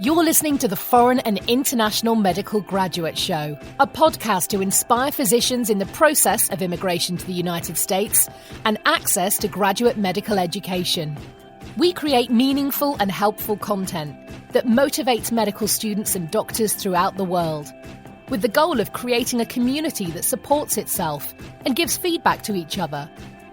You're listening to the Foreign and International Medical Graduate Show, a podcast to inspire physicians in the process of immigration to the United States and access to graduate medical education. We create meaningful and helpful content that motivates medical students and doctors throughout the world, with the goal of creating a community that supports itself and gives feedback to each other,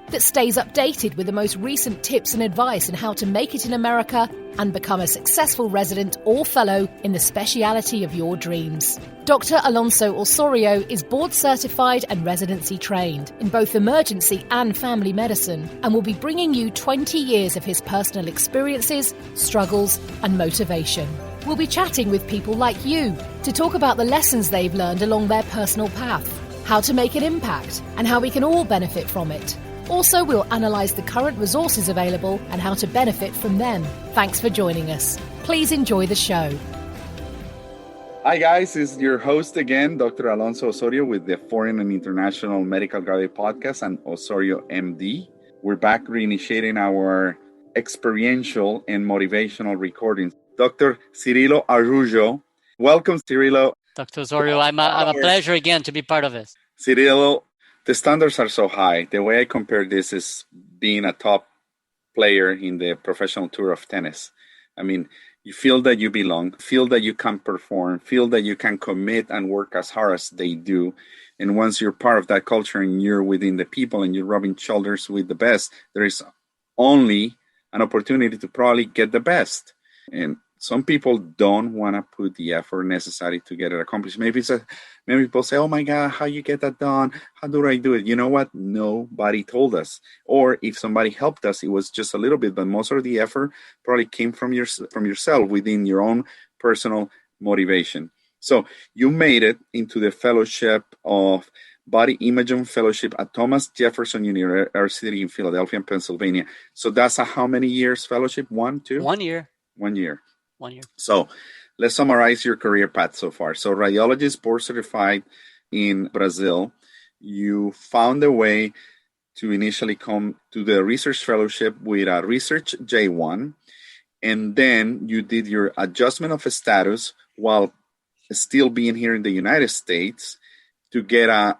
that stays updated with the most recent tips and advice on how to make it in America and become a successful resident or fellow in the speciality of your dreams. Dr. Alonso Osorio is board certified and residency trained in both emergency and family medicine and will be bringing you 20 years of his personal experiences, struggles, and motivation. We'll be chatting with people like you to talk about the lessons they've learned along their personal path, how to make an impact, and how we can all benefit from it. Also, we'll analyse the current resources available and how to benefit from them. Thanks for joining us. Please enjoy the show. Hi guys, this is your host again, Dr. Alonso Osorio with the Foreign and International Medical Graduate Podcast and Osorio MD. We're back reinitiating our experiential and motivational recordings. Dr. Cyrillo Araujo. Welcome, Cyrillo. Dr. Osorio, I'm a pleasure again to be part of this. Cyrillo, the standards are so high. The way I compare this is being a top player in the professional tour of tennis. I mean, you feel that you belong, feel that you can perform, feel that you can commit and work as hard as they do. And once you're part of that culture and you're within the people and you're rubbing shoulders with the best, there is only an opportunity to probably get the best. And some people don't want to put the effort necessary to get it accomplished. Maybe people say, oh my God, how you get that done? How do I do it? You know what? Nobody told us. Or if somebody helped us, it was just a little bit, but most of the effort probably came from yourself within your own personal motivation. So you made it into the fellowship of Body Imaging Fellowship at Thomas Jefferson University in Philadelphia, Pennsylvania. So that's a how many years fellowship? 1, 2? 1 year. 1 year. 1 year. So let's summarize your career path so far. So radiologist board certified in Brazil. You found a way to initially come to the research fellowship with a research J1. And then you did your adjustment of status while still being here in the United States to get a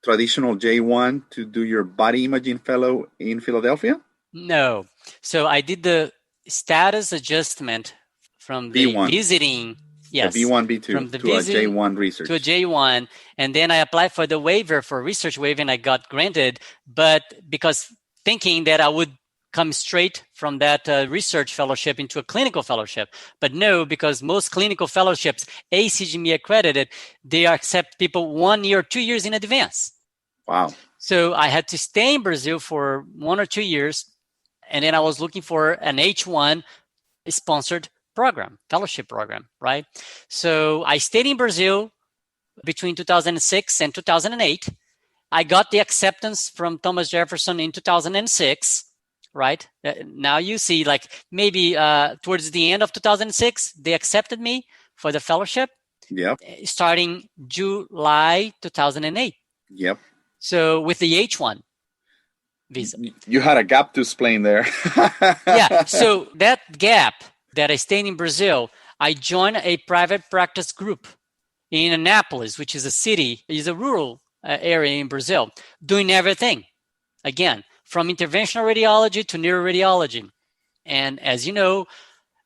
traditional J1 to do your body imaging fellow in Philadelphia? No. So I did the status adjustment from the B1. Visiting, yes. The B1, B2 from the to a J1 research. To a J1. And then I applied for the waiver for research waiver and I got granted. But because thinking that I would come straight from that research fellowship into a clinical fellowship. But no, because most clinical fellowships, ACGME accredited, they accept people 1 year, 2 years in advance. Wow. So I had to stay in Brazil for 1 or 2 years. And then I was looking for an H1 sponsored program, fellowship program, right? So I stayed in Brazil between 2006 and 2008. I got the acceptance from Thomas Jefferson in 2006, right? Now you see, like maybe towards the end of 2006, they accepted me for the fellowship. Yep. Starting July 2008. Yep. So with the H1 visa. You had a gap to explain there. Yeah. So that gap that I stayed in Brazil, I joined a private practice group in Anápolis, which is a rural area in Brazil, doing everything. Again, from interventional radiology to neuroradiology. And as you know,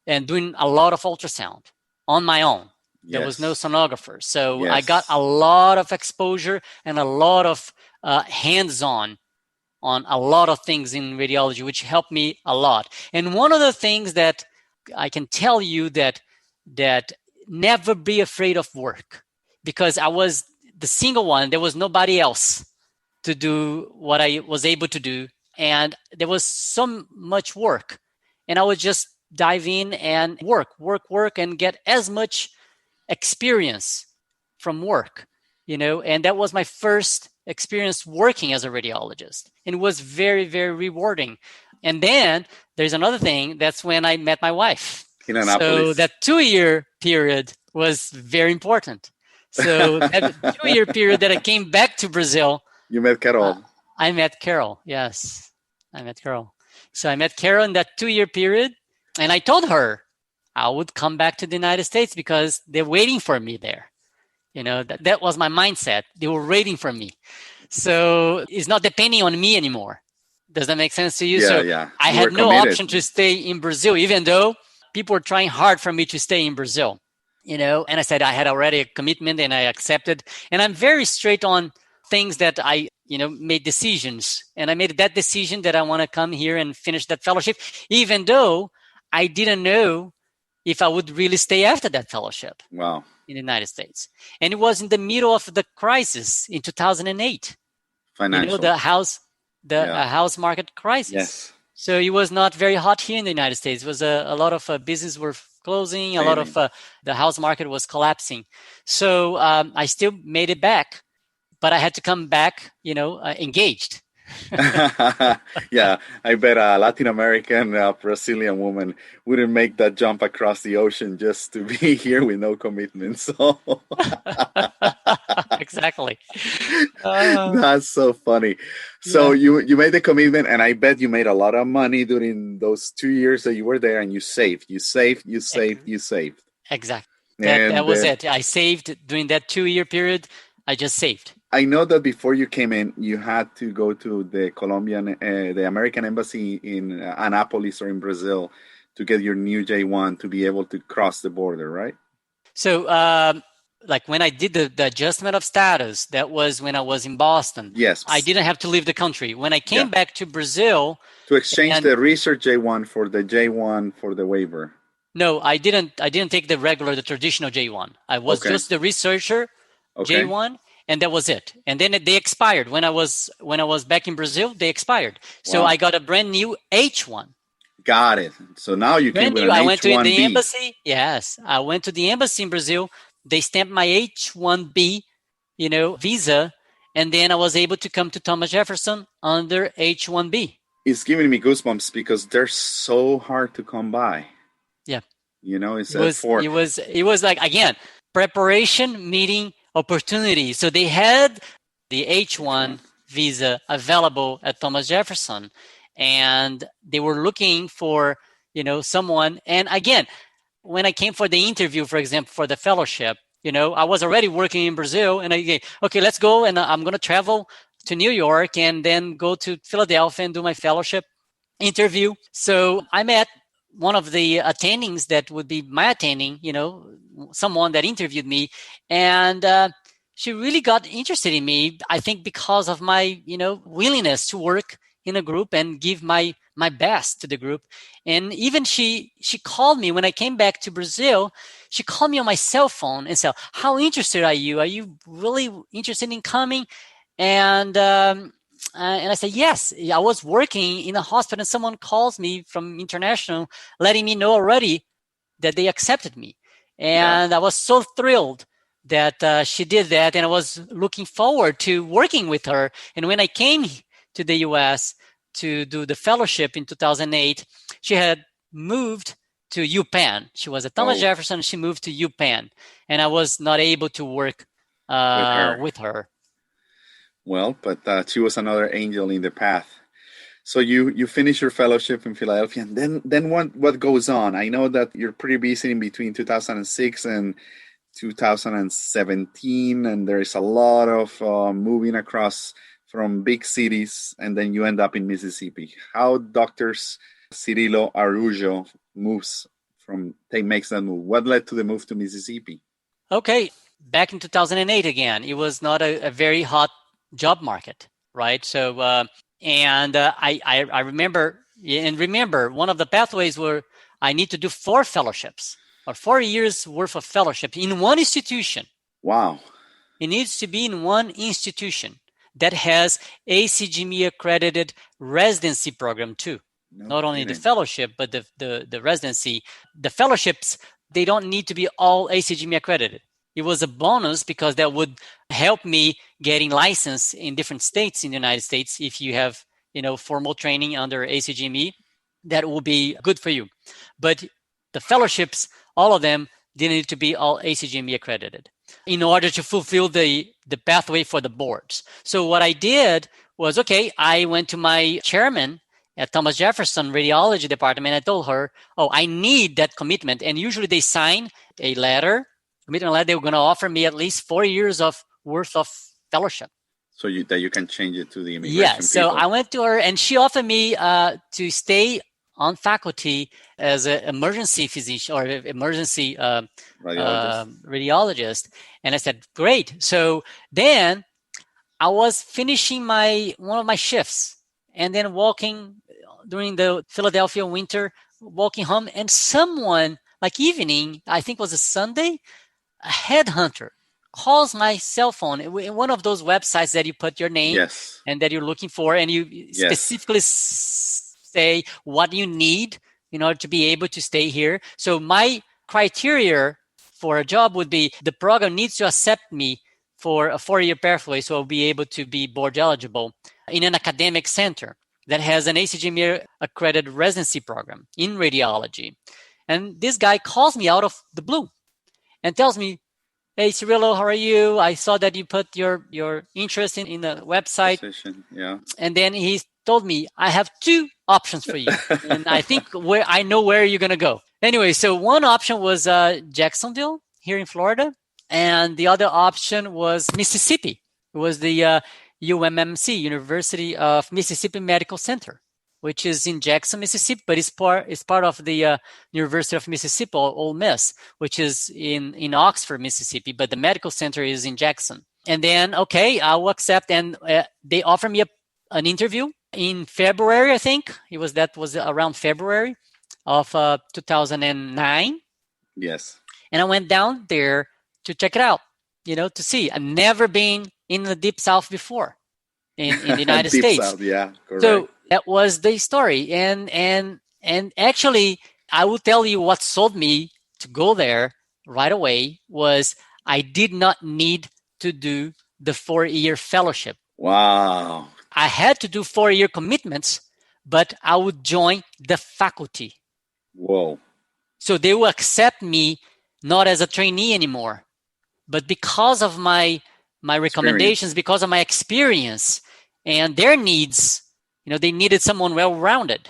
and doing a lot of ultrasound on my own. There was no sonographer. So I got a lot of exposure and a lot of hands-on on a lot of things in radiology, which helped me a lot. And one of the things that I can tell you that never be afraid of work, because I was the single one. There was nobody else to do what I was able to do. And there was so much work. And I would just dive in and work, and get as much experience from work, and that was my first experience working as a radiologist. And it was very, very rewarding. And then there's another thing. That's when I met my wife. In Anápolis. So that 2-year period was very important. So that 2-year period that I came back to Brazil. You met Carol. I met Carol. Yes, I met Carol. So I met Carol in that 2-year period. And I told her, I would come back to the United States because they're waiting for me there. That was my mindset. They were waiting for me. So it's not depending on me anymore. Does that make sense to you? Yeah, So yeah. I You were had no committed. option to stay in Brazil, even though people were trying hard for me to stay in Brazil, and I said I had already a commitment and I accepted. And I'm very straight on things that I, made decisions. And I made that decision that I want to come here and finish that fellowship, even though I didn't know if I would really stay after that fellowship. Wow. In the United States. And it was in the middle of the crisis in 2008. Financial. The house market crisis. Yes. So it was not very hot here in the United States. It was a lot of businesses were closing. Failing. A lot of the house market was collapsing. So I still made it back, but I had to come back, engaged. Yeah, I bet a Latin American, Brazilian woman wouldn't make that jump across the ocean just to be here with no commitment. So Exactly. That's so funny. So you made the commitment, and I bet you made a lot of money during those 2 years that you were there, and you saved. Exactly. That was it. I saved during that 2-year period. I just saved. I know that before you came in, you had to go to the the American embassy in Annapolis or in Brazil to get your new J1 to be able to cross the border, right? So, like when I did the adjustment of status, that was when I was in Boston. Yes. I didn't have to leave the country. When I came back to Brazil. To exchange the research J1 for the J1 for the waiver. No, I didn't take the traditional J1. I was just the researcher J1. And that was it. And then they expired. When I was back in Brazil, they expired. So I got a brand new H1. Got it. So now you can I went to the embassy. Yes, I went to the embassy in Brazil. They stamped my H1B, visa, and then I was able to come to Thomas Jefferson under H1B. It's giving me goosebumps because they're so hard to come by. Yeah, it was like, again, preparation meeting opportunity. So they had the H1 visa available at Thomas Jefferson, and they were looking for, someone. And again, when I came for the interview, for example, for the fellowship, I was already working in Brazil, and okay, let's go. And I'm going to travel to New York and then go to Philadelphia and do my fellowship interview. So I met one of the attendings that would be my attending, someone that interviewed me, and she really got interested in me, I think, because of my, willingness to work in a group and give my best to the group. And even she called me when I came back to Brazil. She called me on my cell phone and said, "How interested are you? Are you really interested in coming?" And I said, yes. I was working in a hospital, and someone calls me from international, letting me know already that they accepted me. And I was so thrilled that she did that, and I was looking forward to working with her. And when I came to the U.S. to do the fellowship in 2008, she had moved to UPenn. She was at Thomas Jefferson. She moved to UPenn, and I was not able to work with her. Well, but she was another angel in the path. So you finish your fellowship in Philadelphia, and then what goes on? I know that you're pretty busy in between 2006 and 2017, and there is a lot of moving across from big cities, and then you end up in Mississippi. How doctors Cyrillo Araujo makes that move? What led to the move to Mississippi? Okay, back in 2008 again, it was not a very hot job market, right? So, I remember one of the pathways were I need to do 4 fellowships or 4 years worth of fellowship in one institution. Wow. It needs to be in one institution that has ACGME accredited residency program too. Not only the fellowship, but the residency. The fellowships, they don't need to be all ACGME accredited. It was a bonus because that would help me getting licensed in different states in the United States. If you have, formal training under ACGME, that will be good for you. But the fellowships, all of them, they need to be all ACGME accredited in order to fulfill the pathway for the boards. So what I did was, I went to my chairman at Thomas Jefferson Radiology Department. I told her, I need that commitment. And usually they sign a commitment letter. They were going to offer me at least 4 years of worth of fellowship. So that you can change it to the immigration people. So I went to her and she offered me to stay on faculty as an emergency physician or emergency radiologist. And I said, great. So then I was finishing one of my shifts and then walking during the Philadelphia winter, walking home, and someone evening, I think it was a Sunday, a headhunter calls my cell phone in one of those websites that you put your name and that you're looking for, and you specifically say what you need in order to be able to stay here. So my criteria for a job would be the program needs to accept me for a 4-year pathway, so I'll be able to be board eligible in an academic center that has an ACGME accredited residency program in radiology. And this guy calls me out of the blue and tells me, hey, Cyrillo, how are you? I saw that you put your interest in the website. Position. Yeah. And then he told me, I have 2 options for you. And I think I know where you're going to go. Anyway, so one option was Jacksonville here in Florida. And the other option was Mississippi. It was the UMMC, University of Mississippi Medical Center, which is in Jackson, Mississippi, but it's part of the University of Mississippi, Ole Miss, which is in Oxford, Mississippi, but the medical center is in Jackson. And then, okay, I will accept. And they offered me an interview in February, I think. That was around February of 2009. Yes. And I went down there to check it out, to see. I've never been in the Deep South before in the United Deep States. South, yeah, correct. So that was the story. And actually, I will tell you what sold me to go there right away was I did not need to do the 4-year fellowship. Wow. I had to do 4-year commitments, but I would join the faculty. Whoa. So they will accept me not as a trainee anymore, but because of my recommendations, because of my experience and their needs, they needed someone well-rounded,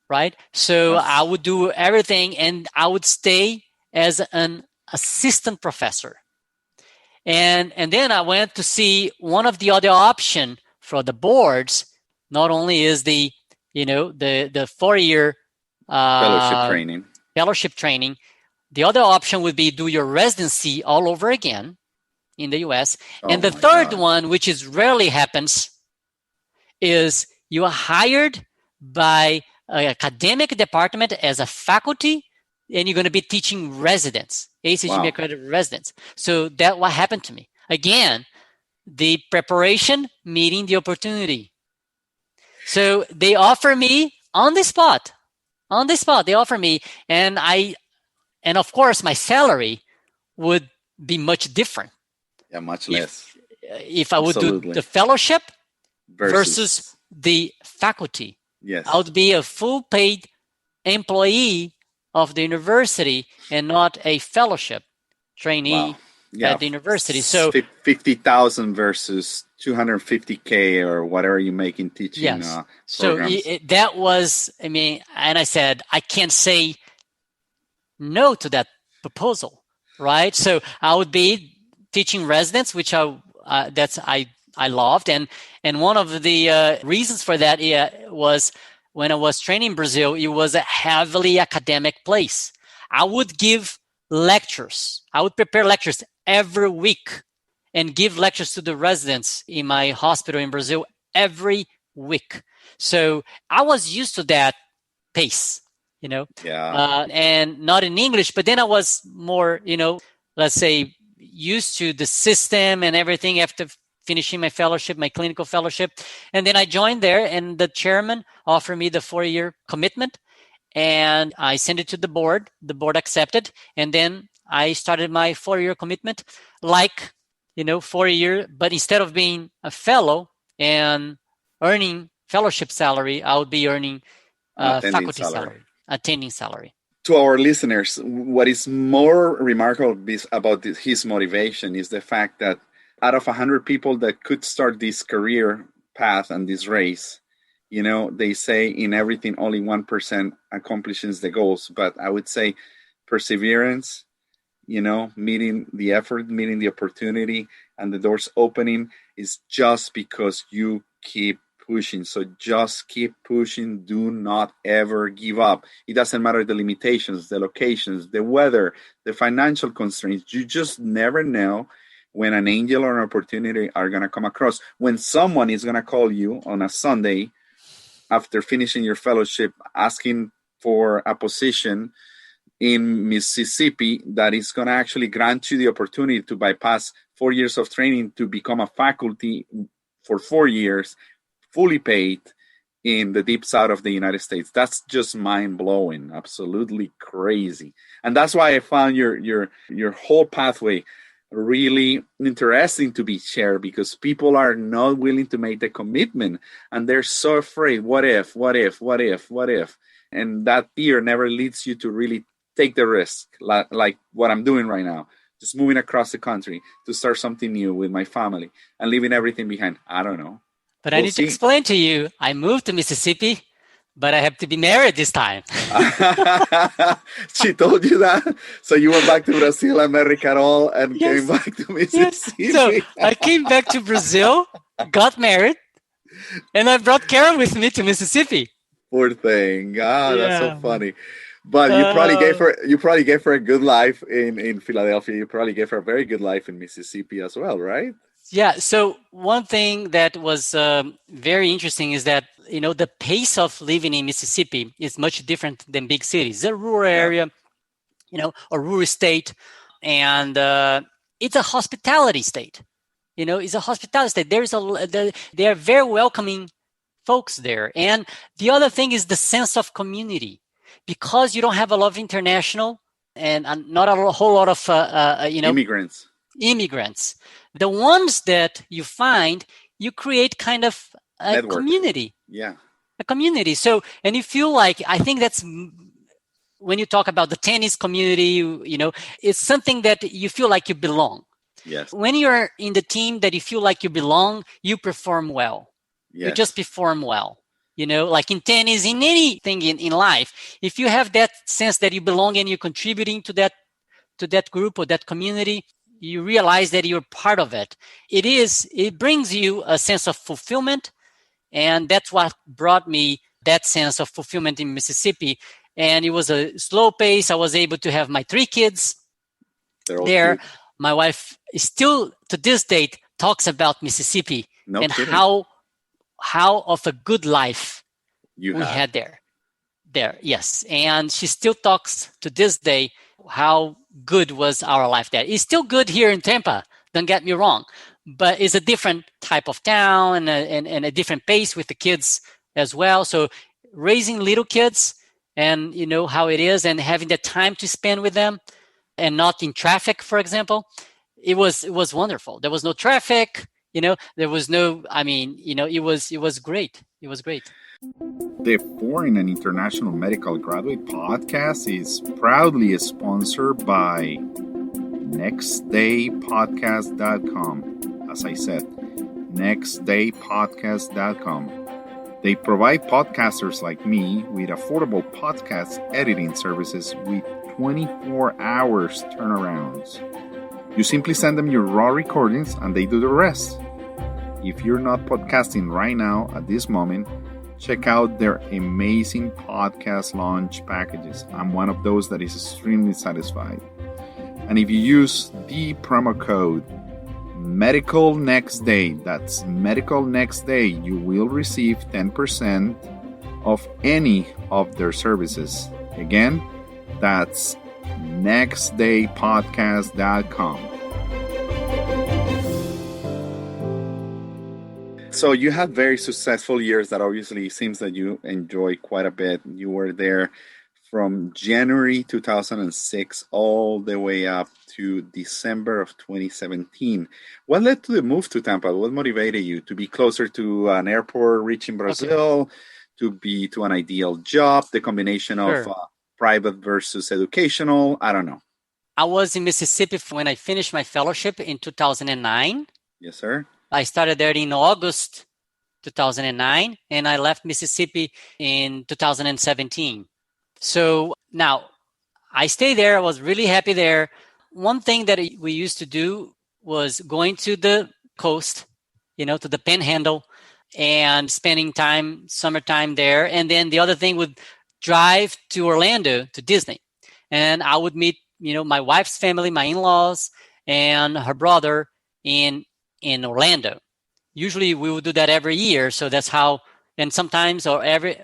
right? So I would do everything and I would stay as an assistant professor. And then I went to see one of the other option for the boards. Not only is the 4-year fellowship training, the other option would be do your residency all over again in the U.S. And the third one, which is rarely happens, is you are hired by an academic department as a faculty, and you're going to be teaching residents, ACGME accredited residents. So that's what happened to me. Again, the preparation meeting the opportunity. So they offer me on the spot, they offer me, and of course my salary would be much different. Yeah, much less. If I would do the fellowship versus the faculty. Yes. I would be a full paid employee of the university and not a fellowship trainee at the university. So 50,000 versus 250K or whatever you make in teaching. Yes. So that was, and I said, I can't say no to that proposal, right? So I would be teaching residents, which I loved. And one of the reasons for that was when I was training in Brazil, it was a heavily academic place. I would give lectures. I would prepare lectures every week and give lectures to the residents in my hospital in Brazil every week. So I was used to that pace, and not in English, but then I was more, let's say, used to the system and everything after finishing my fellowship, my clinical fellowship. And then I joined there and the chairman offered me the 4-year commitment and I sent it to the board. The board accepted. And then I started my 4-year commitment 4 years, but instead of being a fellow and earning fellowship salary, I would be earning faculty salary, attending salary. To our listeners, what is more remarkable about his motivation is the fact that out of 100 people that could start this career path and this race, They say in everything only 1% accomplishes the goals, but I would say perseverance, meeting the effort, meeting the opportunity, and the doors opening is just because you keep pushing. So just keep pushing. Do not ever give up. It doesn't matter the limitations, the locations, the weather, the financial constraints. You just never know when an angel or an opportunity are going to come across. When someone is going to call you on a Sunday after finishing your fellowship, asking for a position in Mississippi that is going to actually grant you the opportunity to bypass 4 years of training to become a faculty for 4 years, fully paid in the deep south of the United States. That's just mind-blowing, absolutely crazy. And that's why I found your whole pathway really interesting to be shared, because people are not willing to make the commitment and they're so afraid. What if? And that fear never leads you to really take the risk, like what I'm doing right now, just moving across the country to start something new with my family and leaving everything behind. I don't know. But I need to explain to you, I moved to Mississippi, but I have to be married this time. She told you that? So you went back to Brazil, America at all, and came back to Mississippi? Yes. So I came back to Brazil, got married, and I brought Karen with me to Mississippi. Poor thing. That's so funny. But you probably gave her a good life in Philadelphia. You probably gave her a very good life in Mississippi as well, right? Yeah. So one thing that was very interesting is that, the pace of living in Mississippi is much different than big cities. It's a rural area, a rural state, and it's a hospitality state. It's a hospitality state. They are very welcoming folks there. And the other thing is the sense of community. Because you don't have a lot of international and not a whole lot of immigrants. The ones that you find, you create kind of a network. Community. Yeah. A community. So, and you feel like, I think that's when you talk about the tennis community, it's something that you feel like you belong. Yes. When you're in the team that you feel like you belong, you perform well. Yes. You just perform well. Like in tennis, in anything in life, if you have that sense that you belong and you're contributing to that group or that community, you realize that you're part of it. It brings you a sense of fulfillment. And that's what brought me that sense of fulfillment in Mississippi. And it was a slow pace. I was able to have my 3 kids there. Cute. My wife still, to this date, talks about Mississippi and how of a good life we had there. Yes. And she still talks to this day how good was our life there. It's still good here in Tampa, don't get me wrong, but it's a different type of town and a different pace with the kids as well. So raising little kids and how it is, and having the time to spend with them and not in traffic, for example, it was wonderful. There was no traffic. There was no, it was great. It was great. The Foreign and International Medical Graduate Podcast is proudly sponsored by nextdaypodcast.com. As I said, nextdaypodcast.com. They provide podcasters like me with affordable podcast editing services with 24 hours turnarounds. You simply send them your raw recordings and they do the rest. If you're not podcasting right now at this moment, check out their amazing podcast launch packages. I'm one of those that is extremely satisfied. And if you use the promo code Medical Next Day, that's Medical Next Day, you will receive 10% of any of their services. Again, that's nextdaypodcast.com. So you had very successful years that obviously seems that you enjoy quite a bit. You were there from January 2006 all the way up to December of 2017. What led to the move to Tampa? What motivated you to be closer to an airport rich in Brazil, to an ideal job, the combination of private versus educational? I don't know. I was in Mississippi when I finished my fellowship in 2009. Yes, sir. I started there in August 2009, and I left Mississippi in 2017. So now I stayed there. I was really happy there. One thing that we used to do was going to the coast, to the Panhandle, and spending summertime there. And then the other thing would drive to Orlando to Disney. And I would meet, my wife's family, my in-laws, and her brother in Orlando. Usually we would do that every year. So that's how, and sometimes or every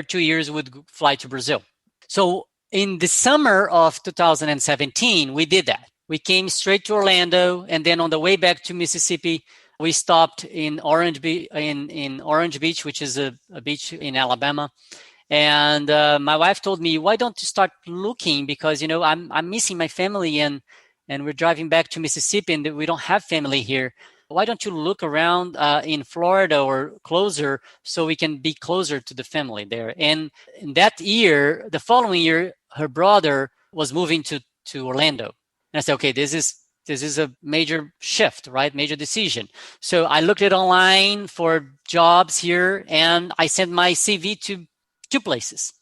2 years we would fly to Brazil. So in the summer of 2017, we did that. We came straight to Orlando, and then on the way back to Mississippi, we stopped in Orange Beach, which is a beach in Alabama. And my wife told me, "Why don't you start looking? Because I'm missing my family, and we're driving back to Mississippi, and we don't have family here. Why don't you look around in Florida or closer, so we can be closer to the family there?" And in that year, the following year, her brother was moving to Orlando, and I said, "Okay, this is a major shift, right? Major decision." So I looked it online for jobs here, and I sent my CV to 2 places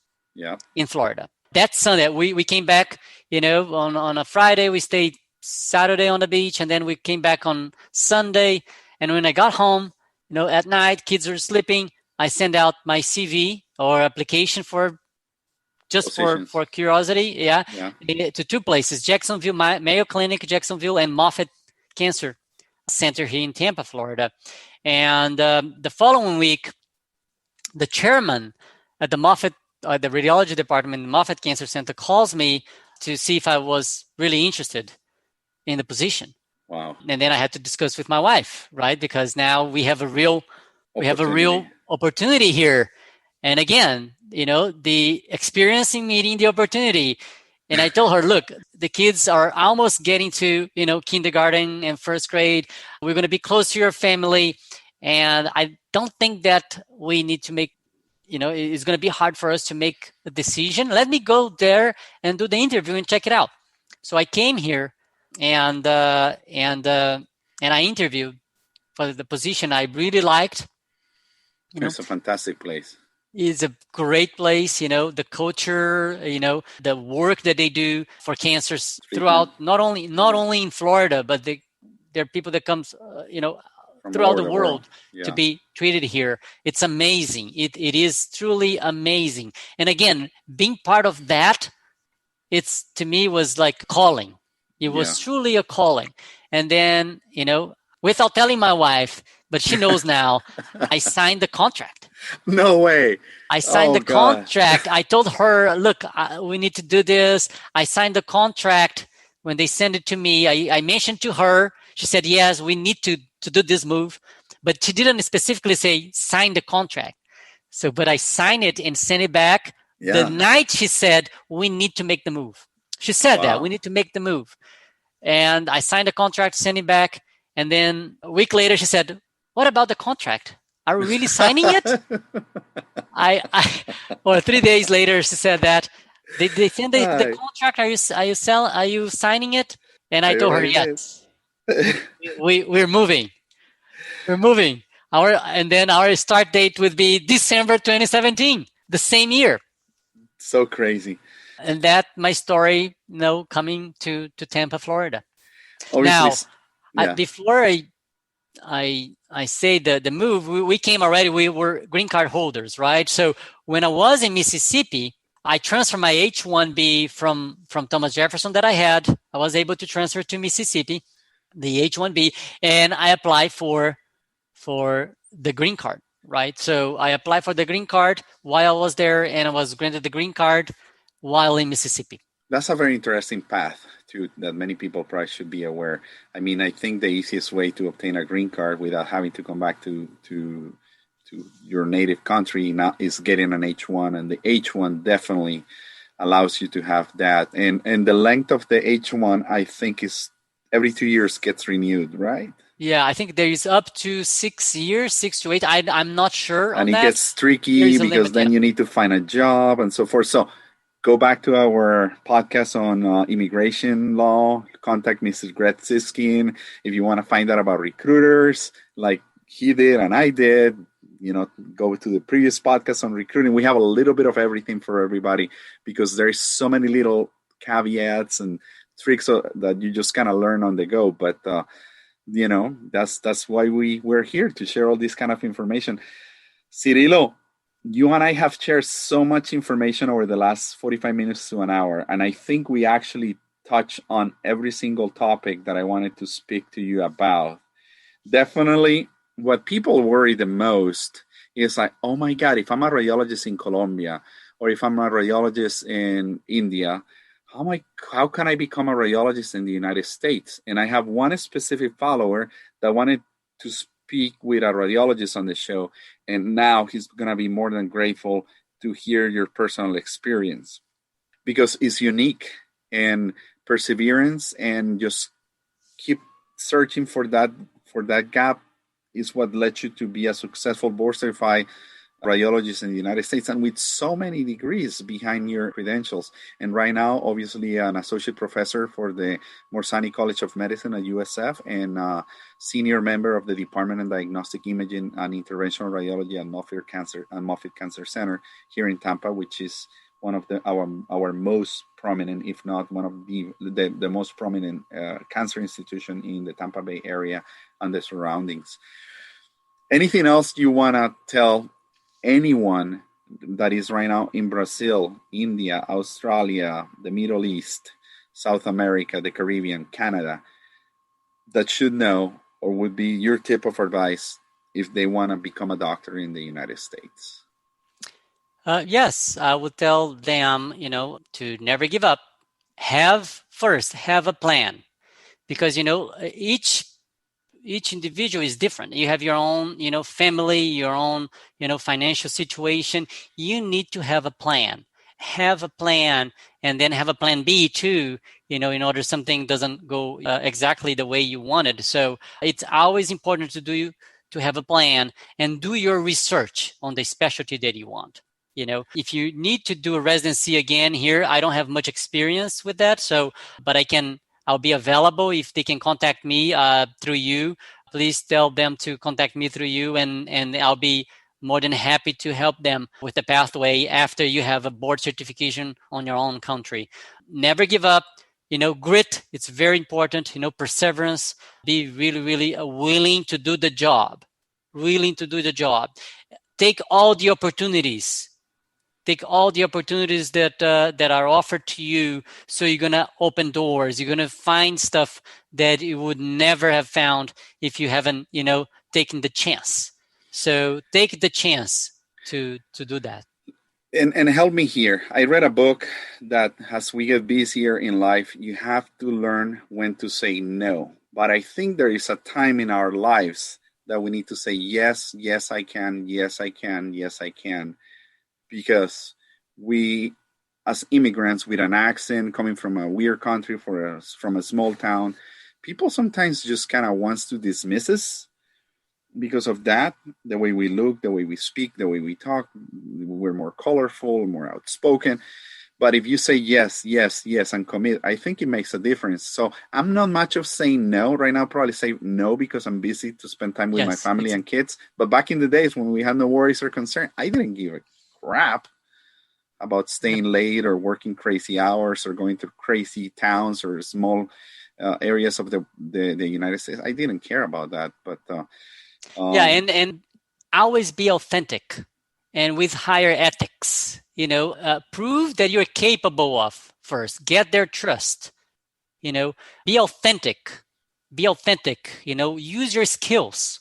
in Florida. That Sunday, we came back, on a Friday. We stayed Saturday on the beach, and then we came back on Sunday. And when I got home, at night, kids were sleeping, I sent out my CV or application for curiosity, to 2 places: Jacksonville, Mayo Clinic, Jacksonville, and Moffitt Cancer Center here in Tampa, Florida. And the following week, the chairman at the Moffitt, the radiology department, the Moffitt Cancer Center, calls me to see if I was really interested in the position. Wow. And then I had to discuss with my wife, right? Because now we have a real opportunity here. And again, the experience in meeting the opportunity. And I told her, look, the kids are almost getting to, kindergarten and first grade. We're going to be close to your family. And I don't think that we need to make, it's going to be hard for us to make a decision. Let me go there and do the interview and check it out. So I came here and I interviewed for the position I really liked. It's a fantastic place. It's a great place, the culture, the work that they do for cancers throughout, not only in Florida, but there are people that comes, throughout the world to be treated here. It's amazing. It is truly amazing. And again, being part of that, to me was like calling. It was truly a calling. And then, without telling my wife, but she knows now, I signed the contract. No way. I signed the contract. I told her, look, we need to do this. I signed the contract. When they sent it to me, I mentioned to her. She said, yes, we need to do this move. But she didn't specifically say, sign the contract. So, but I signed it and sent it back. The night she said, we need to make the move. She said that, we need to make the move. And I signed the contract, sent it back. And then a week later, she said, what about the contract? Are we really signing it? Or 3 days later, she said that. They send the contract. Are you signing it? And I told her, yes. We're moving. We're moving. And then our start date would be December 2017, the same year. So crazy. And that my story, coming to Tampa, Florida. Obviously, now, before I say the move, we came already. We were green card holders, right? So when I was in Mississippi, I transferred my H-1B from Thomas Jefferson that I had. I was able to transfer to Mississippi, the H-1B, and I applied for the green card, right? So I applied for the green card while I was there, and I was granted the green card while in Mississippi. That's a very interesting path that many people probably should be aware. I mean, I think the easiest way to obtain a green card without having to come back to your native country now is getting an H1, and the H1 definitely allows you to have that. And the length of the H1, I think, is every 2 years gets renewed, right? Yeah, I think there is up to 6 years, 6 to 8. I'm not sure on that. And it gets tricky because then you need to find a job and so forth. So go back to our podcast on immigration law. Contact Mrs. Gretziskin if you want to find out about recruiters like he did and I did. go to the previous podcast on recruiting. We have a little bit of everything for everybody because there's so many little caveats and tricks that you just kind of learn on the go. But, that's why we're here, to share all this kind of information. Cyrillo, you and I have shared so much information over the last 45 minutes to an hour, and I think we actually touch on every single topic that I wanted to speak to you about. Definitely, what people worry the most is like, oh my God, if I'm a radiologist in Colombia or if I'm a radiologist in India, how can I become a radiologist in the United States? And I have one specific follower that wanted to speak with a radiologist on the show, and now he's going to be more than grateful to hear your personal experience because it's unique, and perseverance and just keep searching for that gap is what led you to be a successful board certified radiologist in the United States, and with so many degrees behind your credentials. And right now, obviously, an associate professor for the Morsani College of Medicine at USF, and senior member of the Department of Diagnostic Imaging and Interventional Radiology at Moffitt Cancer Center here in Tampa, which is one of our most prominent, if not one of the most prominent cancer institution in the Tampa Bay area and the surroundings. Anything else you want to tell anyone that is right now in Brazil, India, Australia, the Middle East, South America, the Caribbean, Canada, that should know, or would be your tip of advice if they want to become a doctor in the United States? Yes, I would tell them, to never give up. Have a plan, because, each individual is different. You have your own, family, your own, financial situation. You need to have a plan. Have a plan, and then have a plan B too, in order something doesn't go exactly the way you wanted. So it's always important to have a plan and do your research on the specialty that you want. If you need to do a residency again here, I don't have much experience with that. But I'll be available if they can contact me through you. Please tell them to contact me through you, and I'll be more than happy to help them with the pathway after you have a board certification on your own country. Never give up. Grit, it's very important. Perseverance. Be really, really willing to do the job. Take all the opportunities. Take all the opportunities that are offered to you. So you're going to open doors. You're going to find stuff that you would never have found if you haven't, taken the chance. So take the chance to do that. And help me here. I read a book that as we get busier in life, you have to learn when to say no. But I think there is a time in our lives that we need to say, yes, I can, yes, I can, yes, I can. Because we, as immigrants with an accent coming from a weird country, from a small town, people sometimes just kind of wants to dismiss us because of that, the way we look, the way we speak, the way we talk. We're more colorful, more outspoken. But if you say yes, and commit, I think it makes a difference. So I'm not much of saying no right now. Probably say no because I'm busy to spend time with my family and kids. But back in the days when we had no worries or concern, I didn't give a crap about staying late or working crazy hours or going to crazy towns or small areas of the United States. I didn't care about that. But and always be authentic and with higher ethics. Prove that you're capable of first. Get their trust. Be authentic. Use your skills.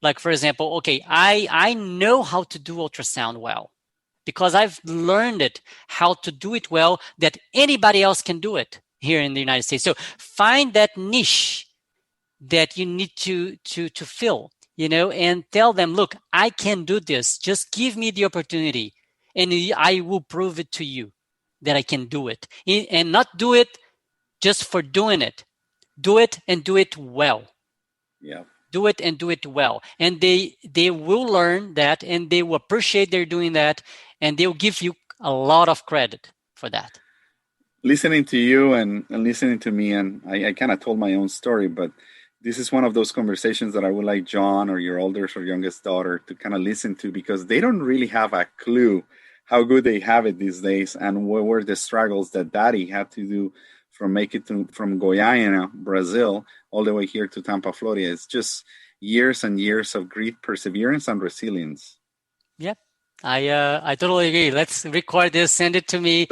Like, for example, okay, I know how to do ultrasound well, because I've learned how to do it well that anybody else can do it here in the United States. So find that niche that you need to fill, and tell them, look, I can do this. Just give me the opportunity, and I will prove it to you that I can do it. And not do it just for doing it. Do it and do it well. Yeah. Do it and do it well. And they will learn that, and they will appreciate they're doing that, and they'll give you a lot of credit for that. Listening to you and listening to me, and I kind of told my own story, but this is one of those conversations that I would like John or your oldest or youngest daughter to kind of listen to, because they don't really have a clue how good they have it these days and what were the struggles that daddy had to do from from Goiânia, Brazil, all the way here to Tampa, Florida. It's just years and years of great perseverance and resilience. Yep. I totally agree. Let's record this, send it to me.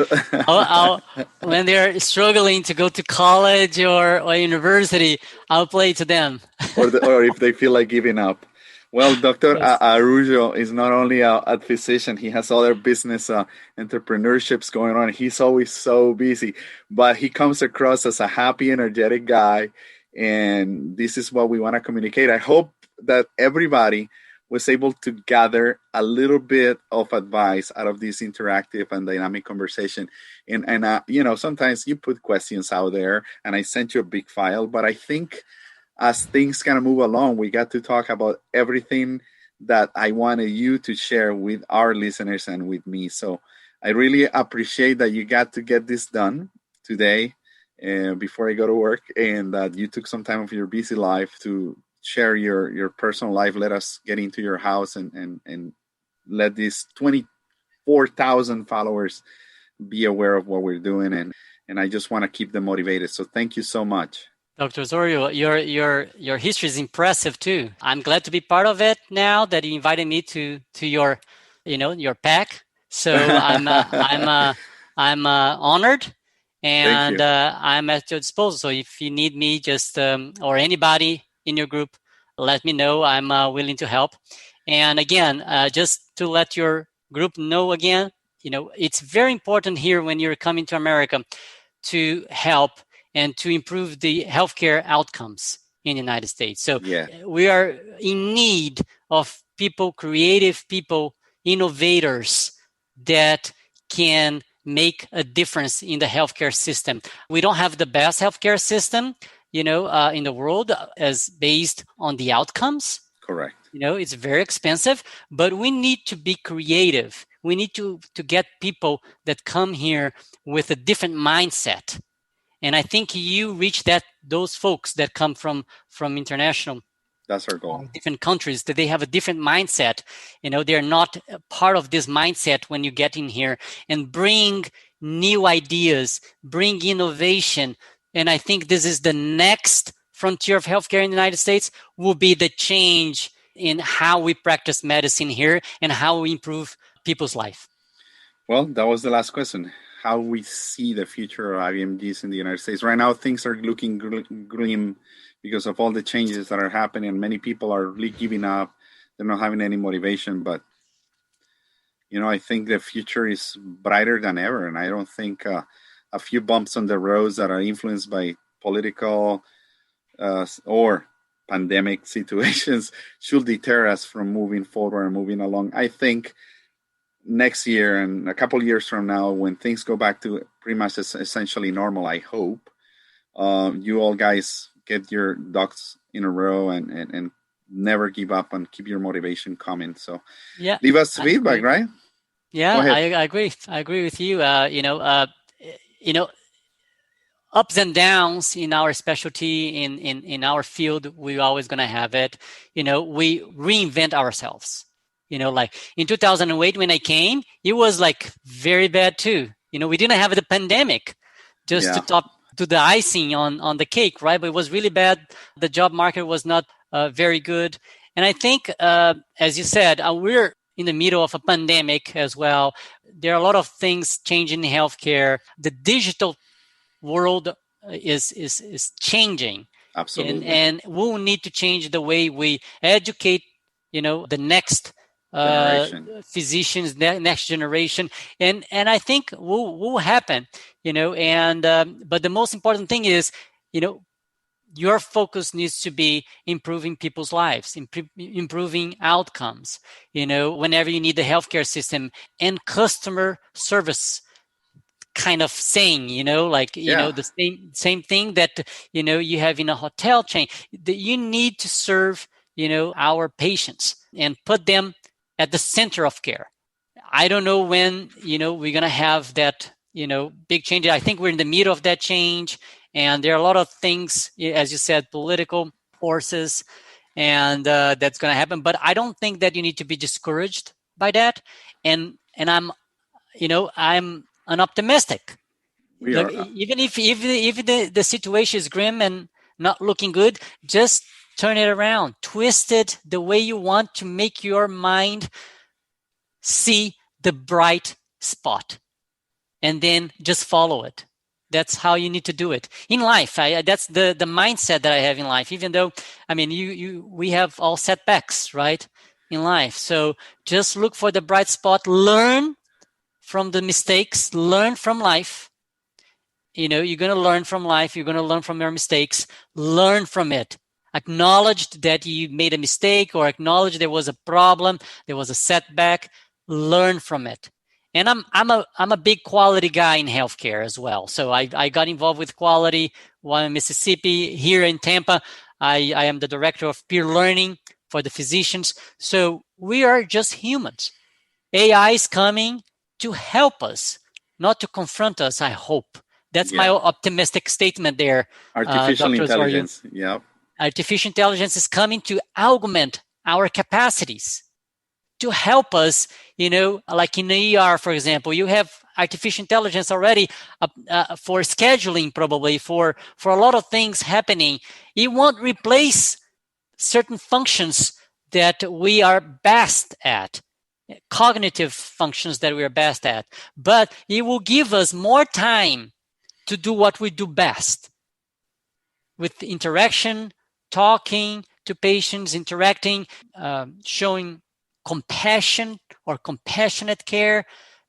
I'll when they're struggling to go to college or university, I'll play to them. or if they feel like giving up. Well, Dr. Yes. Araujo is not only a physician, he has other business entrepreneurships going on. He's always so busy, but he comes across as a happy, energetic guy. And this is what we want to communicate. I hope that everybody was able to gather a little bit of advice out of this interactive and dynamic conversation. And you know, sometimes you put questions out there and I sent you a big file, but I think as things kind of move along, we got to talk about everything that I wanted you to share with our listeners and with me. So I really appreciate that you got to get this done today before I go to work, and that you took some time of your busy life to share your personal life. Let us get into your house and let these 24,000 followers be aware of what we're doing. And I just want to keep them motivated. So thank you so much. Dr. Osorio, your history is impressive too. I'm glad to be part of it now that you invited me to your, your pack. So I'm honored, and I'm at your disposal. So if you need me, just or anybody in your group, let me know. I'm willing to help. And again, just to let your group know again, it's very important here when you're coming to America to help and to improve the healthcare outcomes in the United States. So we are in need of people, creative people, innovators that can make a difference in the healthcare system. We don't have the best healthcare system, in the world as based on the outcomes. Correct. It's very expensive, but we need to be creative. We need to get people that come here with a different mindset. And I think you reach those folks that come from international. That's our goal. Different countries, that they have a different mindset. They're not part of this mindset when you get in here, and bring new ideas, bring innovation. And I think this is the next frontier of healthcare in the United States, will be the change in how we practice medicine here and how we improve people's life. Well, that was the last question. How we see the future of IVMGs in the United States. Right now, things are looking grim because of all the changes that are happening. Many people are really giving up. They're not having any motivation. But, I think the future is brighter than ever. And I don't think a few bumps on the roads that are influenced by political or pandemic situations should deter us from moving forward and moving along. I think next year and a couple of years from now, when things go back to pretty much essentially normal, I hope you all guys get your ducks in a row and never give up and keep your motivation coming. So leave us feedback, right? Yeah, I agree. I agree with you. Ups and downs in our specialty, in our field, we're always going to have it. We reinvent ourselves. Like in 2008 when I came, it was like very bad too. We didn't have the pandemic just to top to the icing on the cake, right? But it was really bad. The job market was not very good. And I think, as you said, we're in the middle of a pandemic as well. There are a lot of things changing in healthcare. The digital world is changing. Absolutely. And we'll need to change the way we educate, the next physicians, next generation, and I think will happen, and but the most important thing is, your focus needs to be improving people's lives, improving outcomes, whenever you need the healthcare system and customer service kind of saying, the same thing that, you have in a hotel chain, that you need to serve, our patients and put them at the center of care. I don't know when, we're going to have that, big change. I think we're in the middle of that change. And there are a lot of things, as you said, political courses, and that's going to happen. But I don't think that you need to be discouraged by that. And I'm an optimistic. Look, even if the situation is grim and not looking good, just turn it around, twist it the way you want to make your mind see the bright spot, and then just follow it. That's how you need to do it in life. That's the mindset that I have in life. Even though, we have all setbacks, right, in life. So just look for the bright spot. Learn from the mistakes. Learn from life. You're going to learn from life. You're going to learn from your mistakes. Learn from it. Acknowledge that you made a mistake, or acknowledge there was a problem, there was a setback. Learn from it. And I'm a big quality guy in healthcare as well. So I got involved with quality while in Mississippi. Here in Tampa, I am the director of peer learning for the physicians. So we are just humans. AI is coming to help us, not to confront us, I hope. That's my optimistic statement there. Artificial intelligence. Yeah. Artificial intelligence is coming to augment our capacities, to help us, like in the ER, for example, you have artificial intelligence already for scheduling, probably for a lot of things happening. It won't replace certain functions that we are best at, cognitive functions that we are best at, but it will give us more time to do what we do best with interaction, talking to patients, interacting, showing compassion or compassionate care,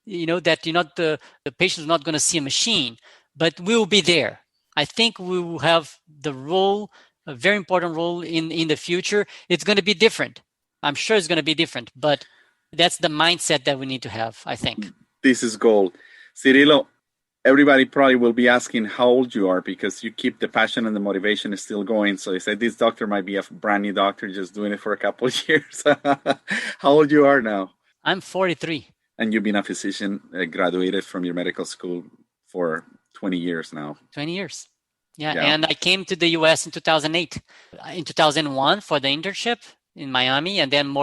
that the patient is not going to see a machine, but we'll be there. I think we will have a very important role in the future. It's going to be different. I'm sure it's going to be different, but that's the mindset that we need to have, I think. This is gold. Cyrillo, everybody probably will be asking how old you are, because you keep the passion and the motivation is still going. So you said this doctor might be a brand new doctor just doing it for a couple of years. How old you are now? I'm 43. And you've been a physician, graduated from your medical school for 20 years now. 20 years. Yeah. And I came to the U.S. in 2008. In 2001 for the internship in Miami, and then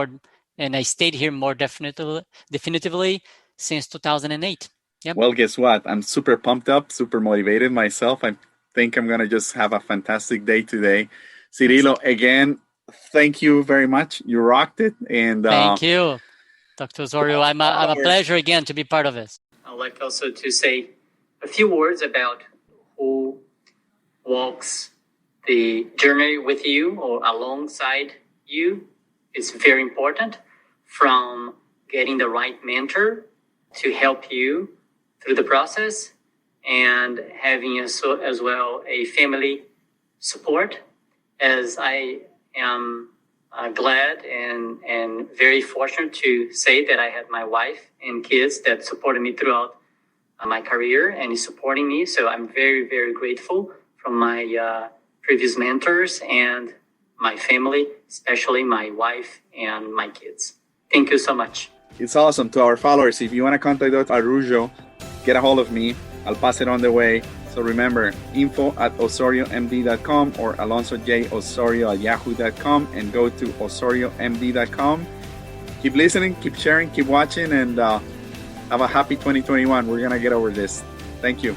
I stayed here more definitively since 2008. Yep. Well, guess what? I'm super pumped up, super motivated myself. I think I'm going to just have a fantastic day today. Cyrillo, again, thank you very much. You rocked it. And thank you, Dr. Osorio. I'm a pleasure again to be part of this. I'd like also to say a few words about who walks the journey with you or alongside you. It's very important, from getting the right mentor to help you through the process, and having as well a family support, as I am glad and very fortunate to say that I had my wife and kids that supported me throughout my career and is supporting me. So I'm very, very grateful from my previous mentors and my family, especially my wife and my kids. Thank you so much. It's awesome. To our followers, if you want to contact Dr. Araujo, get a hold of me. I'll pass it on the way. So remember, info@osoriomd.com or alonsojOsorio@yahoo.com, and go to osoriomd.com. Keep listening, keep sharing, keep watching, and have a happy 2021. We're going to get over this. Thank you.